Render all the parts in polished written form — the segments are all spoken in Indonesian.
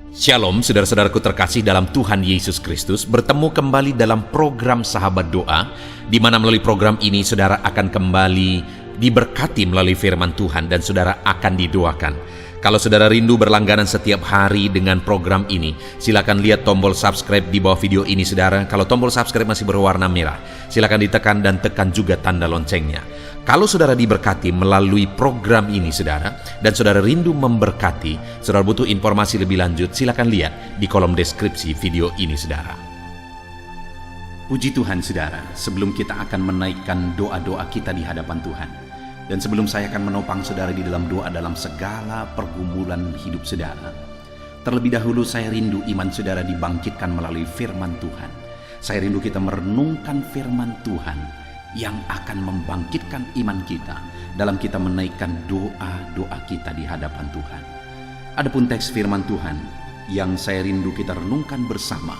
Shalom saudara-saudaraku terkasih dalam Tuhan Yesus Kristus. Bertemu kembali dalam program Sahabat Doa, di mana melalui program ini saudara akan kembali diberkati melalui firman Tuhan dan saudara akan didoakan. Kalau saudara rindu berlangganan setiap hari dengan program ini, silakan lihat tombol subscribe di bawah video ini saudara. Kalau tombol subscribe masih berwarna merah, silakan ditekan dan tekan juga tanda loncengnya. Kalau saudara diberkati melalui program ini saudara, dan saudara rindu memberkati, saudara butuh informasi lebih lanjut, silakan lihat di kolom deskripsi video ini saudara. Puji Tuhan saudara, sebelum kita akan menaikkan doa-doa kita di hadapan Tuhan, dan sebelum saya akan menopang saudara di dalam doa dalam segala pergumulan hidup saudara, terlebih dahulu saya rindu iman saudara dibangkitkan melalui firman Tuhan. Saya rindu kita merenungkan firman Tuhan yang akan membangkitkan iman kita dalam kita menaikkan doa-doa kita di hadapan Tuhan. Adapun teks firman Tuhan yang saya rindu kita renungkan bersama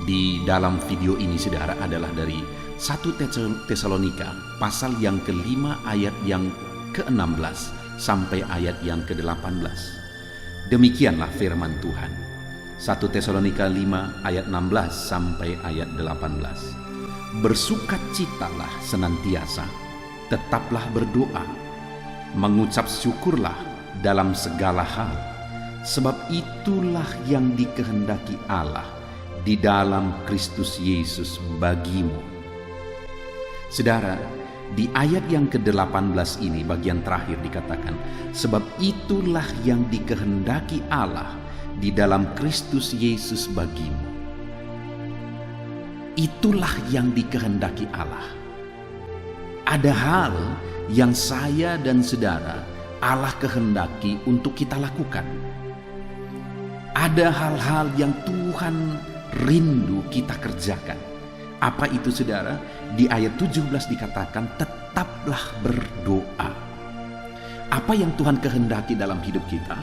di dalam video ini saudara adalah dari 1 Tesalonika pasal yang ke-5 ayat yang ke-16 sampai ayat yang ke-18. Demikianlah firman Tuhan. 1 Tesalonika 5 ayat 16 sampai ayat 18. Bersukacitalah senantiasa, tetaplah berdoa, mengucap syukurlah dalam segala hal, sebab itulah yang dikehendaki Allah di dalam Kristus Yesus bagimu. Saudara, di ayat yang ke-18 ini bagian terakhir dikatakan, sebab itulah yang dikehendaki Allah di dalam Kristus Yesus bagimu. Itulah yang dikehendaki Allah. Ada hal yang saya dan saudara Allah kehendaki untuk kita lakukan. Ada hal-hal yang Tuhan rindu kita kerjakan. Apa itu saudara? Di ayat 17 dikatakan tetaplah berdoa. Apa yang Tuhan kehendaki dalam hidup kita?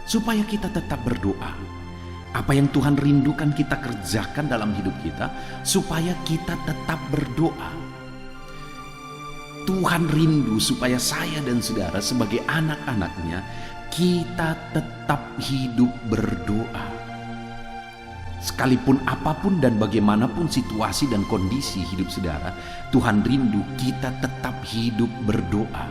Supaya kita tetap berdoa. Apa yang Tuhan rindukan kita kerjakan dalam hidup kita supaya kita tetap berdoa. Tuhan rindu supaya saya dan saudara sebagai anak-anaknya kita tetap hidup berdoa. Sekalipun apapun dan bagaimanapun situasi dan kondisi hidup saudara, Tuhan rindu kita tetap hidup berdoa.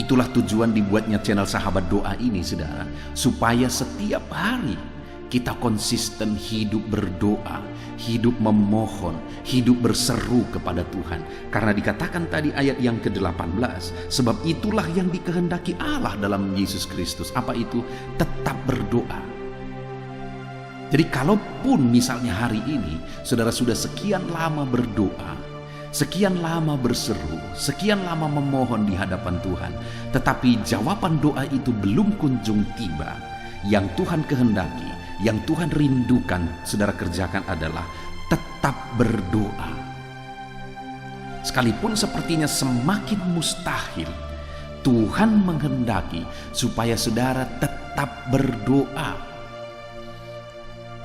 Itulah tujuan dibuatnya channel Sahabat Doa ini saudara, supaya setiap hari kita konsisten hidup berdoa, hidup memohon, hidup berseru kepada Tuhan. Karena dikatakan tadi ayat yang ke-18, sebab itulah yang dikehendaki Allah dalam Yesus Kristus. Apa itu? Tetap berdoa. Jadi kalaupun misalnya hari ini saudara sudah sekian lama berdoa, sekian lama berseru, sekian lama memohon di hadapan Tuhan, tetapi jawaban doa itu belum kunjung tiba, yang Tuhan kehendaki, yang Tuhan rindukan saudara kerjakan adalah tetap berdoa. Sekalipun sepertinya semakin mustahil, Tuhan menghendaki supaya saudara tetap berdoa.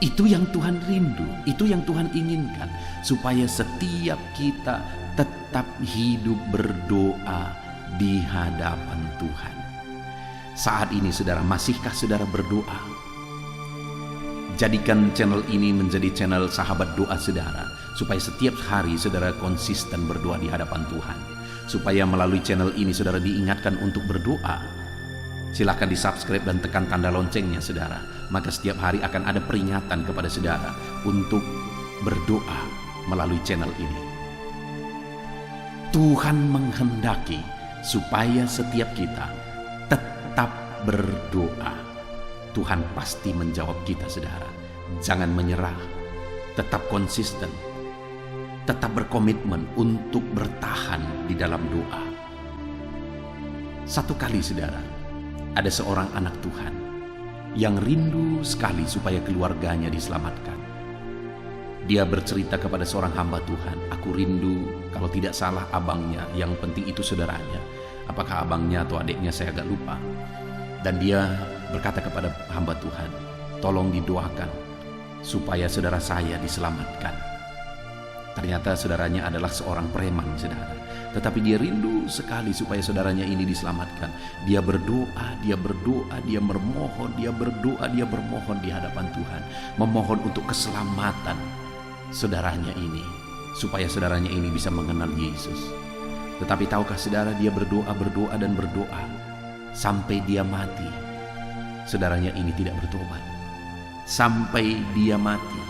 Itu yang Tuhan rindu, itu yang Tuhan inginkan, supaya setiap kita tetap hidup berdoa di hadapan Tuhan. Saat ini saudara, masihkah saudara berdoa? Jadikan channel ini menjadi channel Sahabat Doa saudara, supaya setiap hari saudara konsisten berdoa di hadapan Tuhan. Supaya melalui channel ini saudara diingatkan untuk berdoa. Silakan di subscribe dan tekan tanda loncengnya saudara, maka setiap hari akan ada peringatan kepada saudara untuk berdoa melalui channel ini. Tuhan menghendaki supaya setiap kita tetap berdoa. Tuhan pasti menjawab kita saudara. Jangan menyerah, tetap konsisten, tetap berkomitmen untuk bertahan di dalam doa. Satu kali saudara, ada seorang anak Tuhan yang rindu sekali supaya keluarganya diselamatkan. Dia bercerita kepada seorang hamba Tuhan, aku rindu, kalau tidak salah abangnya, yang penting itu saudaranya. Apakah abangnya atau adiknya saya agak lupa. Dan dia berkata kepada hamba Tuhan, tolong didoakan supaya saudara saya diselamatkan. Ternyata saudaranya adalah seorang preman saudara. tetapi dia rindu sekali supaya saudaranya ini diselamatkan. Dia berdoa, dia memohon, dia bermohon di hadapan Tuhan, memohon untuk keselamatan saudaranya ini, supaya saudaranya ini bisa mengenal Yesus. Tetapi tahukah saudara, dia berdoa sampai dia mati. Saudaranya ini tidak bertobat. Sampai dia mati,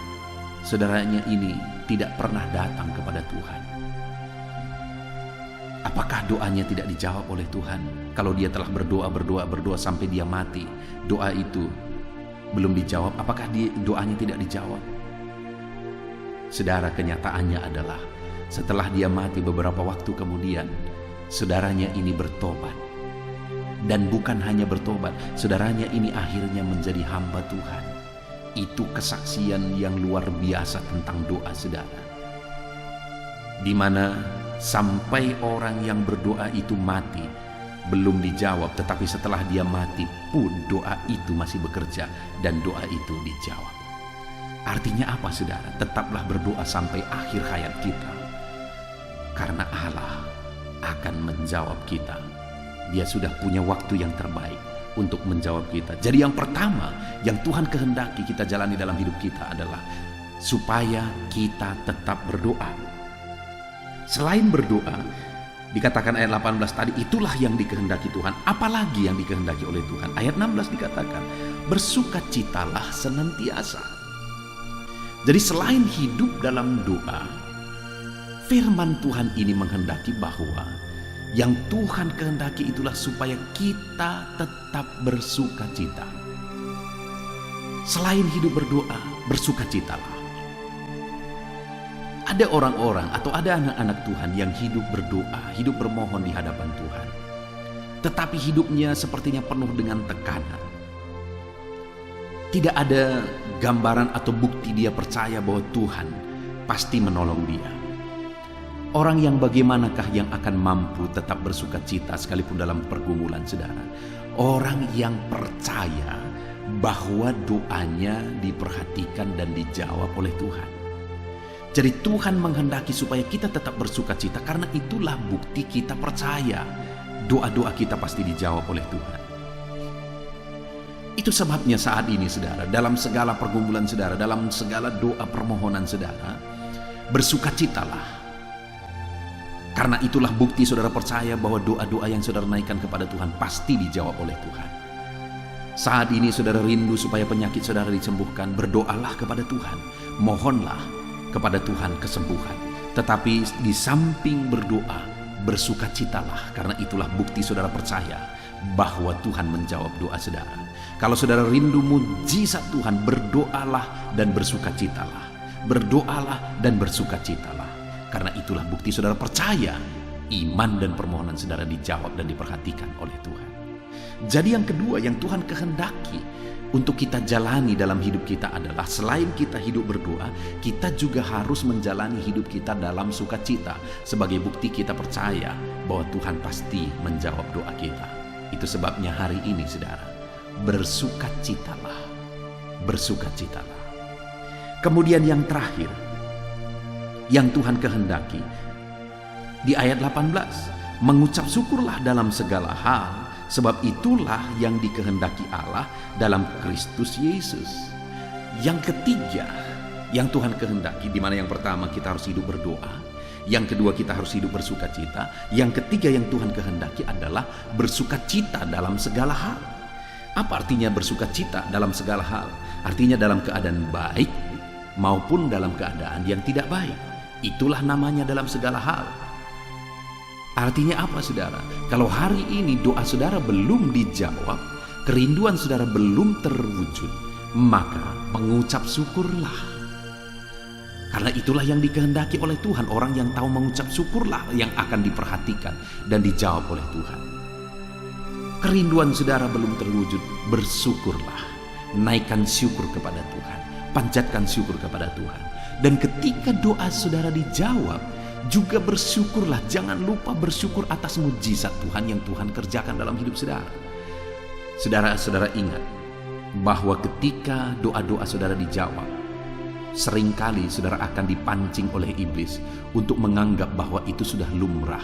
saudaranya ini tidak pernah datang kepada Tuhan. Apakah doanya tidak dijawab oleh Tuhan? Kalau dia telah berdoa sampai dia mati, doa itu belum dijawab, apakah doanya tidak dijawab? Saudara, kenyataannya adalah setelah dia mati beberapa waktu kemudian, saudaranya ini bertobat. Dan bukan hanya bertobat, saudaranya ini akhirnya menjadi hamba Tuhan. Itu kesaksian yang luar biasa tentang doa saudara, di mana sampai orang yang berdoa itu mati belum dijawab, tetapi setelah dia mati pun doa itu masih bekerja dan doa itu dijawab. Artinya apa saudara? Tetaplah berdoa sampai akhir hayat kita, karena Allah akan menjawab kita. Dia sudah punya waktu yang terbaik untuk menjawab kita. Jadi yang pertama yang Tuhan kehendaki kita jalani dalam hidup kita adalah supaya kita tetap berdoa. Selain berdoa, dikatakan ayat 18 tadi, itulah yang dikehendaki Tuhan. Apalagi yang dikehendaki oleh Tuhan? Ayat 16 dikatakan, bersukacitalah senantiasa. Jadi selain hidup dalam doa, firman Tuhan ini menghendaki bahwa yang Tuhan kehendaki itulah supaya kita tetap bersukacita. Selain hidup berdoa, bersukacitalah. Ada orang-orang atau ada anak-anak Tuhan yang hidup berdoa, hidup bermohon di hadapan Tuhan, tetapi hidupnya sepertinya penuh dengan tekanan. Tidak ada gambaran atau bukti dia percaya bahwa Tuhan pasti menolong dia. Orang yang bagaimanakah yang akan mampu tetap bersukacita sekalipun dalam pergumulan saudara? Orang yang percaya bahwa doanya diperhatikan dan dijawab oleh Tuhan. Jadi Tuhan menghendaki supaya kita tetap bersukacita, karena itulah bukti kita percaya doa-doa kita pasti dijawab oleh Tuhan. Itu sebabnya saat ini saudara, dalam segala pergumulan saudara, dalam segala doa permohonan saudara, bersukacitalah. Karena itulah bukti saudara percaya bahwa doa-doa yang saudara naikkan kepada Tuhan pasti dijawab oleh Tuhan. Saat ini saudara rindu supaya penyakit saudara disembuhkan, berdoalah kepada Tuhan, mohonlah kepada Tuhan kesembuhan. Tetapi di samping berdoa, bersukacitalah, karena itulah bukti saudara percaya bahwa Tuhan menjawab doa saudara. Kalau saudara rindu mujizat Tuhan, berdoalah dan bersukacitalah. Berdoalah dan bersukacitalah. Karena itulah bukti saudara percaya iman dan permohonan saudara dijawab dan diperhatikan oleh Tuhan. Jadi yang kedua yang Tuhan kehendaki untuk kita jalani dalam hidup kita adalah, selain kita hidup berdoa, kita juga harus menjalani hidup kita dalam sukacita. Sebagai bukti kita percaya bahwa Tuhan pasti menjawab doa kita. Itu sebabnya hari ini saudara, bersukacitalah. Bersukacitalah. Kemudian yang terakhir yang Tuhan kehendaki di ayat 18, mengucap syukurlah dalam segala hal, sebab itulah yang dikehendaki Allah dalam Kristus Yesus. Yang ketiga yang Tuhan kehendaki, di mana yang pertama kita harus hidup berdoa, yang kedua kita harus hidup bersukacita, yang ketiga yang Tuhan kehendaki adalah bersukacita dalam segala hal. Apa artinya bersukacita dalam segala hal? Artinya dalam keadaan baik maupun dalam keadaan yang tidak baik. Itulah namanya dalam segala hal. Artinya apa saudara? Kalau hari ini doa saudara belum dijawab, kerinduan saudara belum terwujud, maka mengucap syukurlah. Karena itulah yang dikehendaki oleh Tuhan. Orang yang tahu mengucap syukurlah yang akan diperhatikan dan dijawab oleh Tuhan. Kerinduan saudara belum terwujud, bersyukurlah. Naikkan syukur kepada Tuhan. Panjatkan syukur kepada Tuhan. Dan ketika doa saudara dijawab, juga bersyukurlah. Jangan lupa bersyukur atas mujizat Tuhan yang Tuhan kerjakan dalam hidup saudara. Saudara-saudara ingat bahwa ketika doa-doa saudara dijawab, seringkali saudara akan dipancing oleh iblis untuk menganggap bahwa itu sudah lumrah.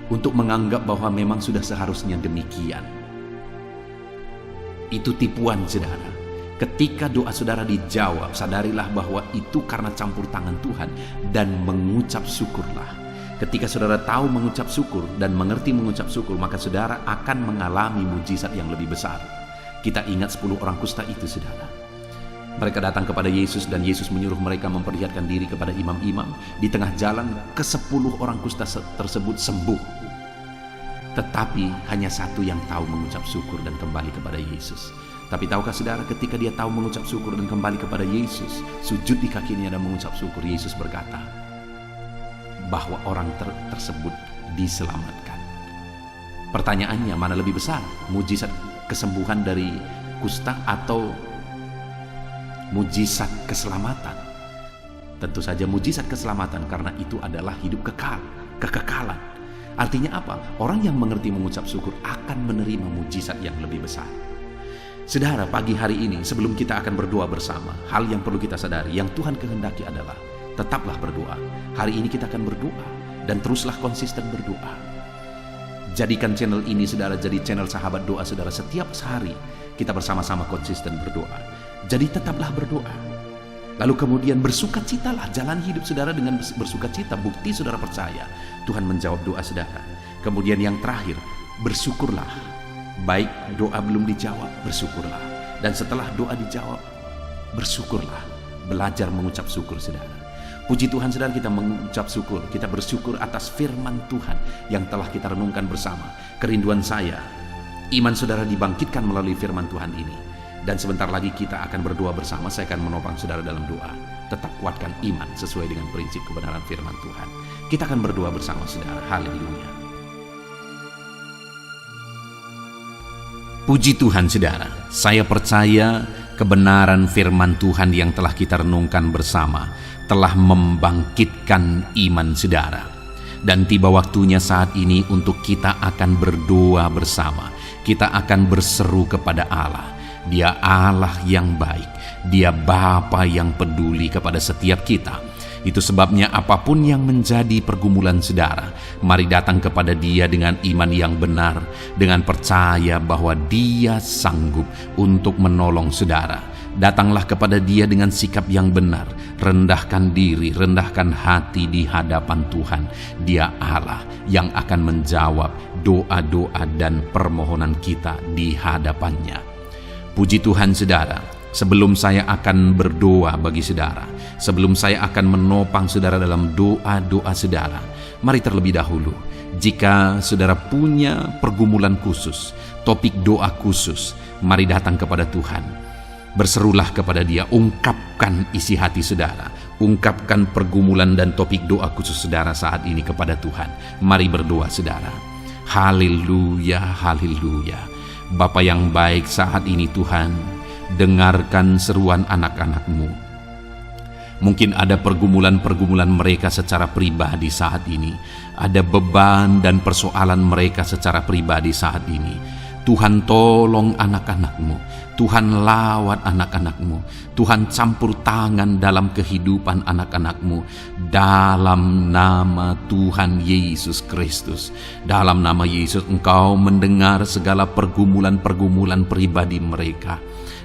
untuk menganggap bahwa memang sudah seharusnya demikian. Itu tipuan, saudara. Ketika doa saudara dijawab, sadarilah bahwa itu karena campur tangan Tuhan dan mengucap syukurlah. Ketika saudara tahu mengucap syukur dan mengerti mengucap syukur, maka saudara akan mengalami mujizat yang lebih besar. Kita ingat 10 orang kusta itu, saudara. Mereka datang kepada Yesus dan Yesus menyuruh mereka memperlihatkan diri kepada imam-imam. Di tengah jalan, ke-10 orang kusta tersebut sembuh. Tetapi hanya satu yang tahu mengucap syukur dan kembali kepada Yesus. Tapi tahukah saudara, ketika dia tahu mengucap syukur dan kembali kepada Yesus, sujud di kakinya dan mengucap syukur, Yesus berkata bahwa orang tersebut diselamatkan. Pertanyaannya, mana lebih besar? Mujizat kesembuhan dari kusta atau mujizat keselamatan? Tentu saja mujizat keselamatan, karena itu adalah hidup kekal, kekekalan. Artinya apa? Orang yang mengerti mengucap syukur akan menerima mujizat yang lebih besar. Saudara, pagi hari ini sebelum kita akan berdoa bersama, hal yang perlu kita sadari, yang Tuhan kehendaki adalah tetaplah berdoa. Hari ini kita akan berdoa dan teruslah konsisten berdoa. Jadikan channel ini, saudara, jadi channel sahabat doa, saudara. Setiap hari kita bersama-sama konsisten berdoa. Jadi tetaplah berdoa. Lalu kemudian bersukacitalah, jalan hidup saudara dengan bersukacita. Bukti saudara percaya Tuhan menjawab doa saudara. Kemudian yang terakhir, bersyukurlah. Baik doa belum dijawab, bersyukurlah. Dan setelah doa dijawab, bersyukurlah. Belajar mengucap syukur, saudara. Puji Tuhan, saudara, kita mengucap syukur. Kita bersyukur atas firman Tuhan yang telah kita renungkan bersama. Kerinduan saya, iman saudara dibangkitkan melalui firman Tuhan ini. Dan sebentar lagi kita akan berdoa bersama. Saya akan menopang saudara dalam doa. Tetap kuatkan iman sesuai dengan prinsip kebenaran firman Tuhan. Kita akan berdoa bersama, saudara. Haleluya. Puji Tuhan, saudara. Saya percaya kebenaran firman Tuhan yang telah kita renungkan bersama telah membangkitkan iman saudara. Dan tiba waktunya saat ini untuk kita akan berdoa bersama. Kita akan berseru kepada Allah. Dia Allah yang baik. Dia Bapa yang peduli kepada setiap kita. Itu sebabnya apapun yang menjadi pergumulan saudara, mari datang kepada Dia dengan iman yang benar, dengan percaya bahwa Dia sanggup untuk menolong saudara. Datanglah kepada Dia dengan sikap yang benar, rendahkan diri, rendahkan hati di hadapan Tuhan. Dia Allah yang akan menjawab doa-doa dan permohonan kita di hadapannya. Puji Tuhan, saudara. Sebelum saya akan berdoa bagi saudara, sebelum saya akan menopang saudara dalam doa-doa saudara, mari terlebih dahulu, jika saudara punya pergumulan khusus, topik doa khusus, mari datang kepada Tuhan. Berserulah kepada Dia, ungkapkan isi hati saudara, ungkapkan pergumulan dan topik doa khusus saudara saat ini kepada Tuhan. Mari berdoa, saudara. Haleluya, haleluya. Bapa yang baik, saat ini Tuhan, dengarkan seruan anak-anak-Mu. Mungkin ada pergumulan-pergumulan mereka secara pribadi saat ini. Ada beban dan persoalan mereka secara pribadi saat ini. Tuhan, tolong anak-anak-Mu. Tuhan, lawat anak-anak-Mu. Tuhan, campur tangan dalam kehidupan anak-anak-Mu. Dalam nama Tuhan Yesus Kristus. Dalam nama Yesus, Engkau mendengar segala pergumulan-pergumulan pribadi mereka.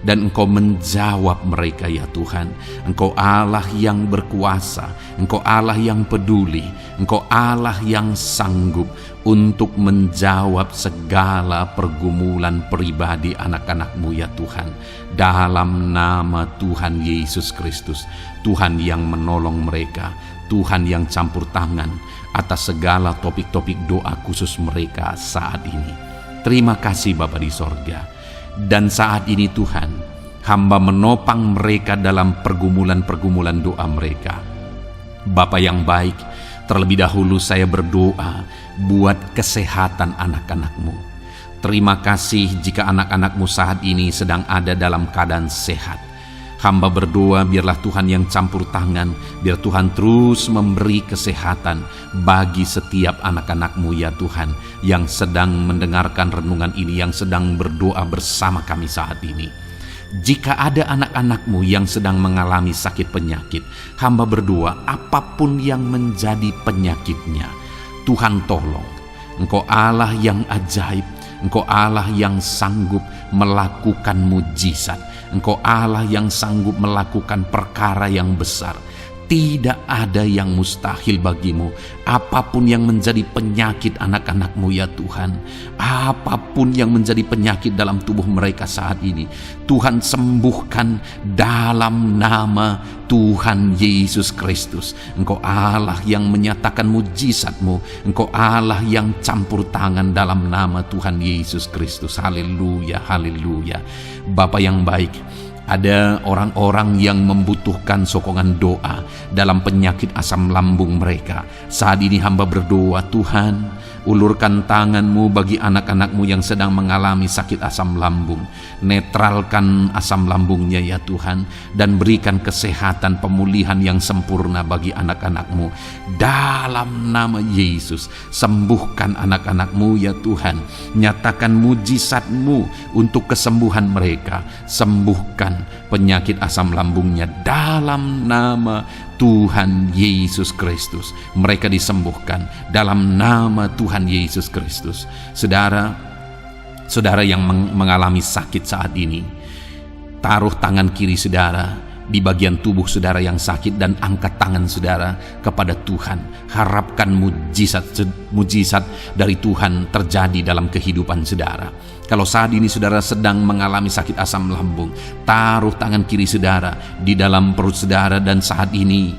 Dan Engkau menjawab mereka, ya Tuhan. Engkau Allah yang berkuasa, Engkau Allah yang peduli, Engkau Allah yang sanggup untuk menjawab segala pergumulan pribadi anak-anak-Mu, ya Tuhan. Dalam nama Tuhan Yesus Kristus, Tuhan yang menolong mereka, Tuhan yang campur tangan atas segala topik-topik doa khusus mereka saat ini. Terima kasih Bapa di sorga. Dan saat ini Tuhan, hamba menopang mereka dalam pergumulan-pergumulan doa mereka. Bapa yang baik, terlebih dahulu saya berdoa buat kesehatan anak-anak-Mu. Terima kasih jika anak-anak-Mu saat ini sedang ada dalam keadaan sehat. Hamba berdoa biarlah Tuhan yang campur tangan, biar Tuhan terus memberi kesehatan bagi setiap anak-anak-Mu, ya Tuhan, yang sedang mendengarkan renungan ini, yang sedang berdoa bersama kami saat ini. Jika ada anak-anak-Mu yang sedang mengalami sakit penyakit, hamba berdoa apapun yang menjadi penyakitnya, Tuhan tolong. Engkau Allah yang ajaib, Engkau Allah yang sanggup melakukan mujizat, Engkau Allah yang sanggup melakukan perkara yang besar. Tidak ada yang mustahil bagimu. Apapun yang menjadi penyakit anak-anak-Mu ya Tuhan, apapun yang menjadi penyakit dalam tubuh mereka saat ini, Tuhan sembuhkan dalam nama Tuhan Yesus Kristus. Engkau Allah yang menyatakan mujizat-Mu, Engkau Allah yang campur tangan dalam nama Tuhan Yesus Kristus. Haleluya, haleluya. Bapa yang baik, ada orang-orang yang membutuhkan sokongan doa dalam penyakit asam lambung mereka. Saat ini hamba berdoa, Tuhan, ulurkan tangan-Mu bagi anak-anak-Mu yang sedang mengalami sakit asam lambung. Netralkan asam lambungnya ya Tuhan, dan berikan kesehatan pemulihan yang sempurna bagi anak-anak-Mu. Dalam nama Yesus, sembuhkan anak-anak-Mu ya Tuhan. Nyatakan mujizat-Mu untuk kesembuhan mereka. Sembuhkan penyakit asam lambungnya dalam nama Tuhan Yesus Kristus. Mereka disembuhkan dalam nama Tuhan Yesus Kristus. Saudara yang mengalami sakit saat ini, taruh tangan kiri saudara di bagian tubuh saudara yang sakit dan angkat tangan saudara kepada Tuhan. Harapkan mujizat dari Tuhan terjadi dalam kehidupan saudara. Kalau saat ini saudara sedang mengalami sakit asam lambung, taruh tangan kiri saudara di dalam perut saudara, dan saat ini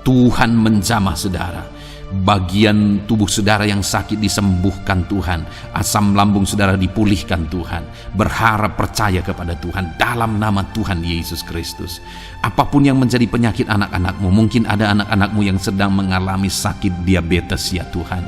Tuhan menjamah saudara. Bagian tubuh saudara yang sakit disembuhkan Tuhan. Asam lambung saudara dipulihkan Tuhan. Berharap, percaya kepada Tuhan dalam nama Tuhan Yesus Kristus. Apapun yang menjadi penyakit anak-anak-Mu, mungkin ada anak-anak-Mu yang sedang mengalami sakit diabetes ya Tuhan.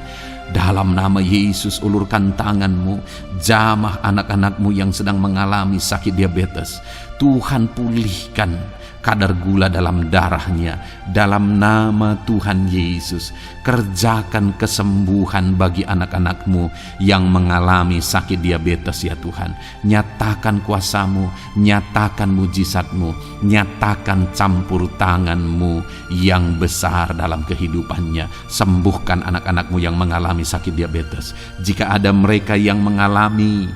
Dalam nama Yesus, ulurkan tangan-Mu, jamah anak-anak-Mu yang sedang mengalami sakit diabetes. Tuhan pulihkan kadar gula dalam darahnya. Dalam nama Tuhan Yesus, kerjakan kesembuhan bagi anak-anak-Mu yang mengalami sakit diabetes ya Tuhan. Nyatakan kuasa-Mu, nyatakan mujizat-Mu, nyatakan campur tangan-Mu yang besar dalam kehidupannya. Sembuhkan anak-anak-Mu yang mengalami sakit diabetes. Jika ada mereka yang mengalami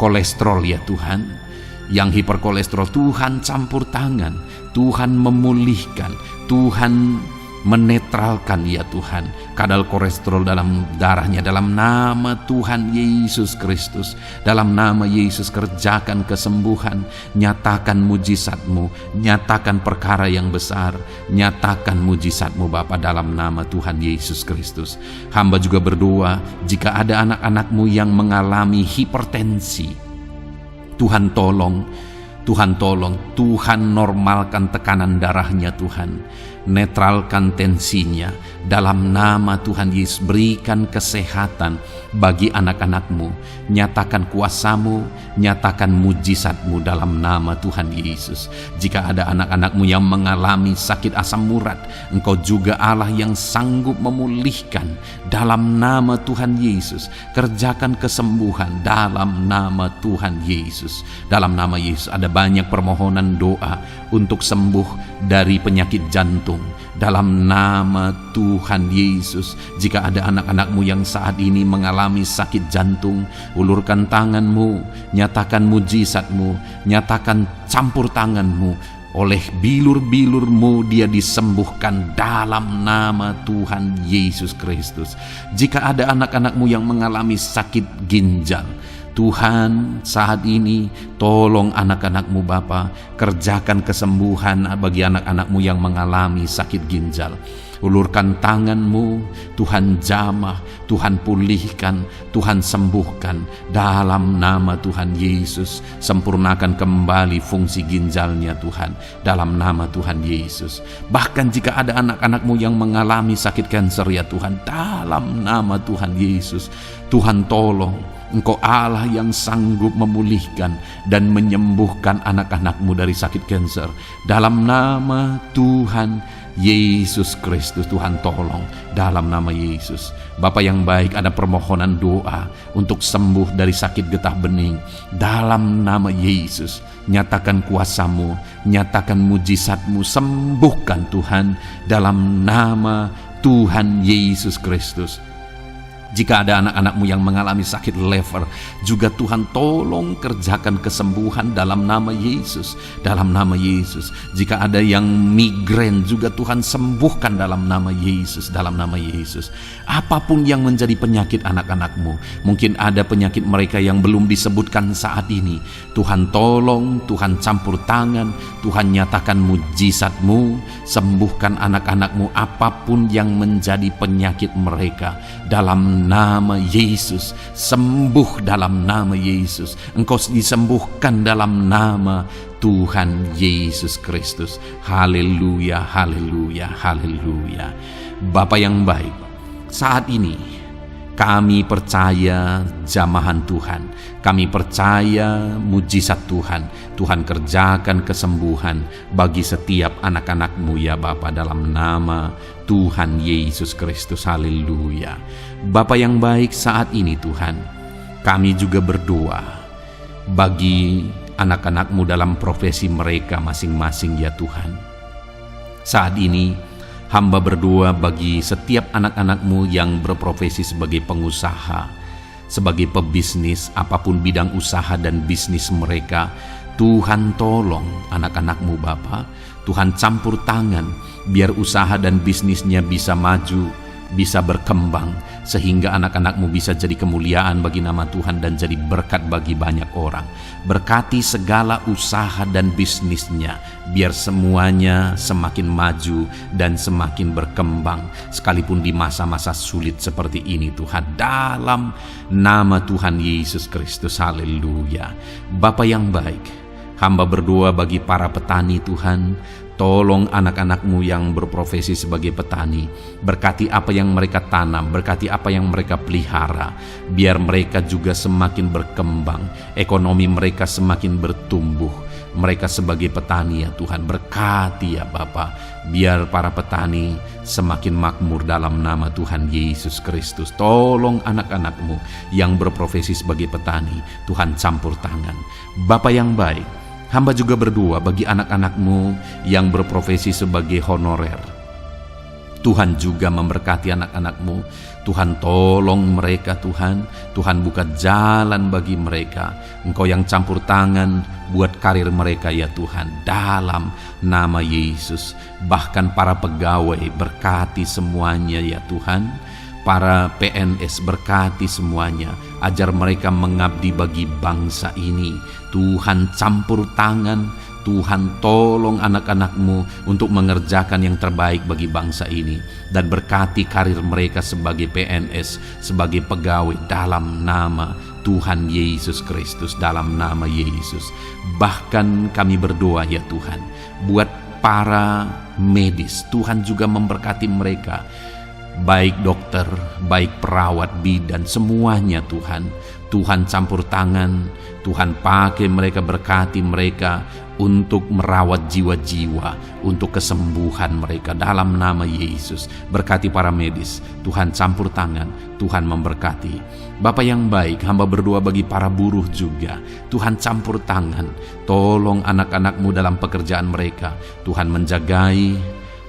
kolesterol ya Tuhan, yang hiperkolesterol, Tuhan campur tangan, Tuhan memulihkan, Tuhan menetralkan ya Tuhan kadar kolesterol dalam darahnya. Dalam nama Tuhan Yesus Kristus, dalam nama Yesus, kerjakan kesembuhan, nyatakan mujizat-Mu, nyatakan perkara yang besar, nyatakan mujizat-Mu Bapa, dalam nama Tuhan Yesus Kristus. Hamba juga berdoa, jika ada anak-anak-Mu yang mengalami hipertensi, Tuhan tolong, Tuhan tolong, Tuhan normalkan tekanan darahnya Tuhan, netralkan tensinya dalam nama Tuhan Yesus. Berikan kesehatan bagi anak-anak-Mu, nyatakan kuasa-Mu, nyatakan mujizat-Mu dalam nama Tuhan Yesus. Jika ada anak-anak-Mu yang mengalami sakit asam urat, Engkau juga Allah yang sanggup memulihkan dalam nama Tuhan Yesus. Kerjakan kesembuhan dalam nama Tuhan Yesus. Dalam nama Yesus, ada banyak permohonan doa untuk sembuh dari penyakit jantung. Dalam nama Tuhan Yesus, jika ada anak-anak-Mu yang saat ini mengalami sakit jantung, ulurkan tangan-Mu, nyatakan mujizat-Mu, nyatakan campur tangan-Mu. Oleh bilur-bilur-Mu dia disembuhkan dalam nama Tuhan Yesus Kristus. Jika ada anak-anak-Mu yang mengalami sakit ginjal, Tuhan saat ini tolong anak-anak-Mu Bapa, kerjakan kesembuhan bagi anak-anak-Mu yang mengalami sakit ginjal. Ulurkan tangan-Mu, Tuhan jamah, Tuhan pulihkan, Tuhan sembuhkan dalam nama Tuhan Yesus. Sempurnakan kembali fungsi ginjalnya Tuhan dalam nama Tuhan Yesus. Bahkan jika ada anak-anak-Mu yang mengalami sakit kanker ya Tuhan, dalam nama Tuhan Yesus, Tuhan tolong. Engkau Allah yang sanggup memulihkan dan menyembuhkan anak-anak-Mu dari sakit kanker. Dalam nama Tuhan Yesus Kristus, Tuhan tolong dalam nama Yesus. Bapa yang baik, ada permohonan doa untuk sembuh dari sakit getah bening. Dalam nama Yesus, nyatakan kuasa-Mu, nyatakan mujizat-Mu, sembuhkan Tuhan dalam nama Tuhan Yesus Kristus. Jika ada anak-anak-Mu yang mengalami sakit lever, juga Tuhan tolong kerjakan kesembuhan dalam nama Yesus. Dalam nama Yesus. Jika ada yang migrain, juga Tuhan sembuhkan dalam nama Yesus. Dalam nama Yesus. Apapun yang menjadi penyakit anak-anak-Mu, mungkin ada penyakit mereka yang belum disebutkan saat ini, Tuhan tolong, Tuhan campur tangan, Tuhan nyatakan mujizat-Mu, sembuhkan anak-anak-Mu apapun yang menjadi penyakit mereka. Dalam nama Yesus, sembuh dalam nama Yesus. Engkau disembuhkan dalam nama Tuhan Yesus Kristus. Haleluya, haleluya, haleluya. Bapa yang baik, saat ini kami percaya jamahan Tuhan. Kami percaya mujizat Tuhan. Tuhan kerjakan kesembuhan bagi setiap anak-anak-Mu ya Bapa, dalam nama Tuhan Yesus Kristus. Haleluya. Bapa yang baik, saat ini Tuhan, kami juga berdoa bagi anak-anak-Mu dalam profesi mereka masing-masing ya Tuhan. Saat ini hamba berdoa bagi setiap anak-anak-Mu yang berprofesi sebagai pengusaha, sebagai pebisnis, apapun bidang usaha dan bisnis mereka. Tuhan tolong anak-anak-Mu Bapa. Tuhan campur tangan biar usaha dan bisnisnya bisa maju, bisa berkembang, sehingga anak-anak-Mu bisa jadi kemuliaan bagi nama Tuhan dan jadi berkat bagi banyak orang. Berkati segala usaha dan bisnisnya, biar semuanya semakin maju dan semakin berkembang, sekalipun di masa-masa sulit seperti ini Tuhan, dalam nama Tuhan Yesus Kristus. Haleluya. Bapa yang baik, hamba berdoa bagi para petani Tuhan. Tolong anak-anak-Mu yang berprofesi sebagai petani, berkati apa yang mereka tanam, berkati apa yang mereka pelihara, biar mereka juga semakin berkembang, ekonomi mereka semakin bertumbuh. Mereka sebagai petani ya Tuhan, berkati ya Bapa, biar para petani semakin makmur dalam nama Tuhan Yesus Kristus. Tolong anak-anak-Mu yang berprofesi sebagai petani, Tuhan campur tangan. Bapa yang baik, hamba juga berdoa bagi anak-anak-Mu yang berprofesi sebagai honorer. Tuhan juga memberkati anak-anak-Mu. Tuhan tolong mereka Tuhan. Tuhan buka jalan bagi mereka. Engkau yang campur tangan buat karir mereka ya Tuhan, dalam nama Yesus. Bahkan para pegawai berkati semuanya ya Tuhan. Para PNS berkati semuanya, ajar mereka mengabdi bagi bangsa ini. Tuhan campur tangan, Tuhan tolong anak-anak-Mu untuk mengerjakan yang terbaik bagi bangsa ini. Dan berkati karir mereka sebagai PNS, sebagai pegawai, dalam nama Tuhan Yesus Kristus, dalam nama Yesus. Bahkan kami berdoa ya Tuhan, buat para medis, Tuhan juga memberkati mereka. Baik dokter, baik perawat, bidan, semuanya Tuhan. Tuhan campur tangan, Tuhan pakai mereka, berkati mereka untuk merawat jiwa-jiwa, untuk kesembuhan mereka dalam nama Yesus. Berkati para medis, Tuhan campur tangan, Tuhan memberkati. Bapa yang baik, hamba berdoa bagi para buruh juga. Tuhan campur tangan, tolong anak-anak-Mu dalam pekerjaan mereka. Tuhan menjagai,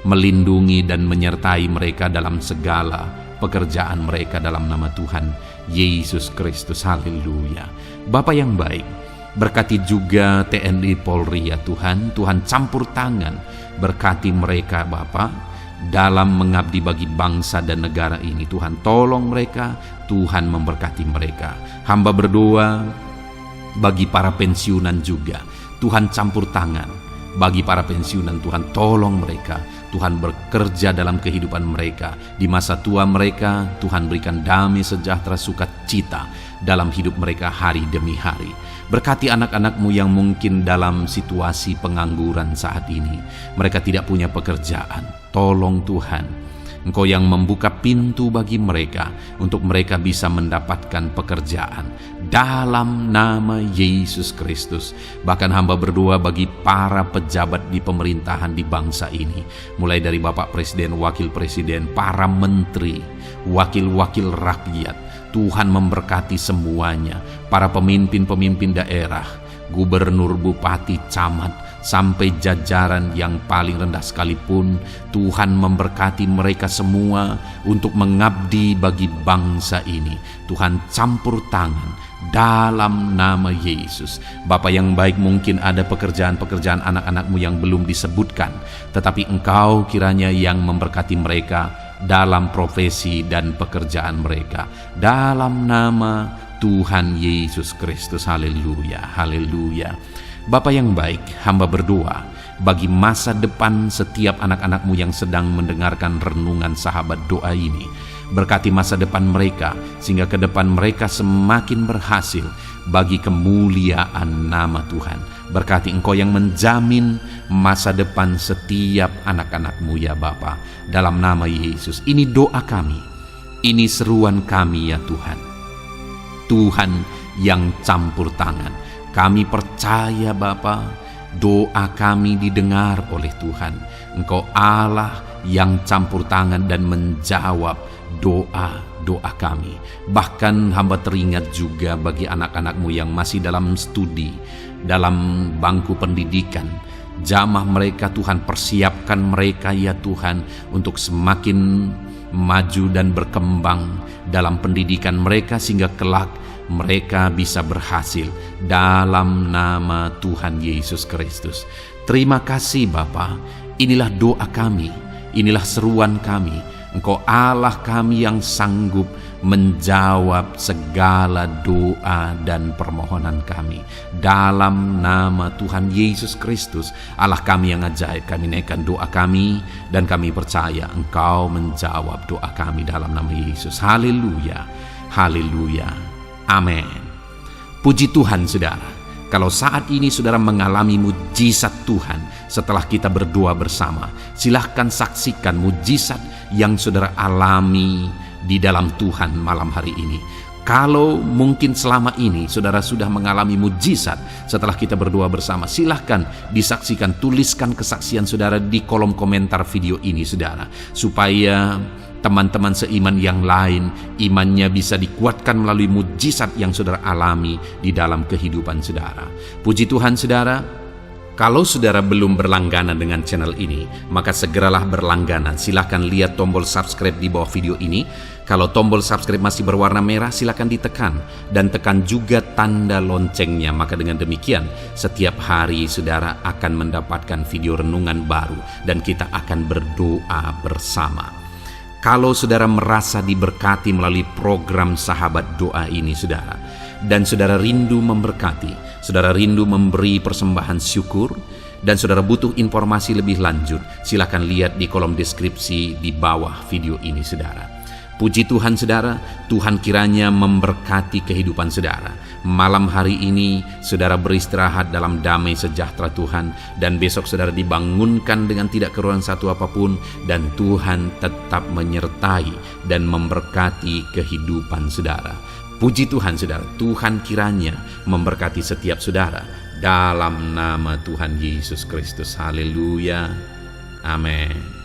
melindungi dan menyertai mereka dalam segala pekerjaan mereka dalam nama Tuhan Yesus Kristus. Haleluya. Bapa yang baik, berkati juga TNI Polri ya Tuhan. Tuhan campur tangan, berkati mereka Bapa dalam mengabdi bagi bangsa dan negara ini. Tuhan tolong mereka, Tuhan memberkati mereka. Hamba berdoa bagi para pensiunan juga. Tuhan campur tangan bagi para pensiunan, Tuhan tolong mereka. Tuhan bekerja dalam kehidupan mereka. Di masa tua mereka, Tuhan berikan damai, sejahtera, sukacita dalam hidup mereka hari demi hari. Berkati anak-anak-Mu yang mungkin dalam situasi pengangguran saat ini. Mereka tidak punya pekerjaan. Tolong Tuhan, Engkau yang membuka pintu bagi mereka untuk mereka bisa mendapatkan pekerjaan dalam nama Yesus Kristus. Bahkan hamba berdoa bagi para pejabat di pemerintahan di bangsa ini, mulai dari Bapak Presiden, Wakil Presiden, para menteri, wakil-wakil rakyat. Tuhan memberkati semuanya, para pemimpin-pemimpin daerah, gubernur, bupati, camat, sampai jajaran yang paling rendah sekalipun. Tuhan memberkati mereka semua untuk mengabdi bagi bangsa ini. Tuhan campur tangan dalam nama Yesus. Bapa yang baik, mungkin ada pekerjaan-pekerjaan anak-anakmu yang belum disebutkan, tetapi Engkau kiranya yang memberkati mereka dalam profesi dan pekerjaan mereka. Dalam nama Tuhan Yesus Kristus. Haleluya, haleluya. Bapa yang baik, hamba berdoa bagi masa depan setiap anak-anakmu yang sedang mendengarkan renungan sahabat doa ini. Berkati masa depan mereka, sehingga ke depan mereka semakin berhasil bagi kemuliaan nama Tuhan. Berkati Engkau yang menjamin masa depan setiap anak-anakmu ya Bapa. Dalam nama Yesus, ini doa kami, ini seruan kami ya Tuhan. Tuhan yang campur tangan. Kami percaya Bapa, doa kami didengar oleh Tuhan. Engkau Allah yang campur tangan dan menjawab doa kami. Bahkan hamba teringat juga bagi anak-anakmu yang masih dalam studi, dalam bangku pendidikan. Jamah mereka Tuhan, persiapkan mereka ya Tuhan untuk semakin maju dan berkembang dalam pendidikan mereka, sehingga kelak mereka bisa berhasil dalam nama Tuhan Yesus Kristus. Terima kasih Bapa, inilah doa kami, inilah seruan kami. Engkau Allah kami yang sanggup menjawab segala doa dan permohonan kami. Dalam nama Tuhan Yesus Kristus, Allah kami yang ajaib, kami naikkan doa kami dan kami percaya Engkau menjawab doa kami dalam nama Yesus. Haleluya, haleluya, amin. Puji Tuhan saudara. Kalau saat ini saudara mengalami mujizat Tuhan setelah kita berdoa bersama, silahkan saksikan mujizat yang saudara alami di dalam Tuhan malam hari ini. Kalau mungkin selama ini saudara sudah mengalami mujizat setelah kita berdoa bersama, silahkan disaksikan, tuliskan kesaksian saudara di kolom komentar video ini saudara, supaya teman-teman seiman yang lain imannya bisa dikuatkan melalui mujizat yang saudara alami di dalam kehidupan saudara. Puji Tuhan saudara, kalau saudara belum berlangganan dengan channel ini, maka segeralah berlangganan. Silahkan lihat tombol subscribe di bawah video ini. Kalau tombol subscribe masih berwarna merah, silahkan ditekan dan tekan juga tanda loncengnya. Maka dengan demikian setiap hari saudara akan mendapatkan video renungan baru dan kita akan berdoa bersama. Kalau saudara merasa diberkati melalui program sahabat doa ini saudara, dan saudara rindu memberkati, saudara rindu memberi persembahan syukur, dan saudara butuh informasi lebih lanjut, silakan lihat di kolom deskripsi di bawah video ini saudara. Puji Tuhan saudara, Tuhan kiranya memberkati kehidupan saudara. Malam hari ini saudara beristirahat dalam damai sejahtera Tuhan, dan besok saudara dibangunkan dengan tidak kekurangan satu apapun, dan Tuhan tetap menyertai dan memberkati kehidupan saudara. Puji Tuhan saudara, Tuhan kiranya memberkati setiap saudara dalam nama Tuhan Yesus Kristus. Haleluya, amin.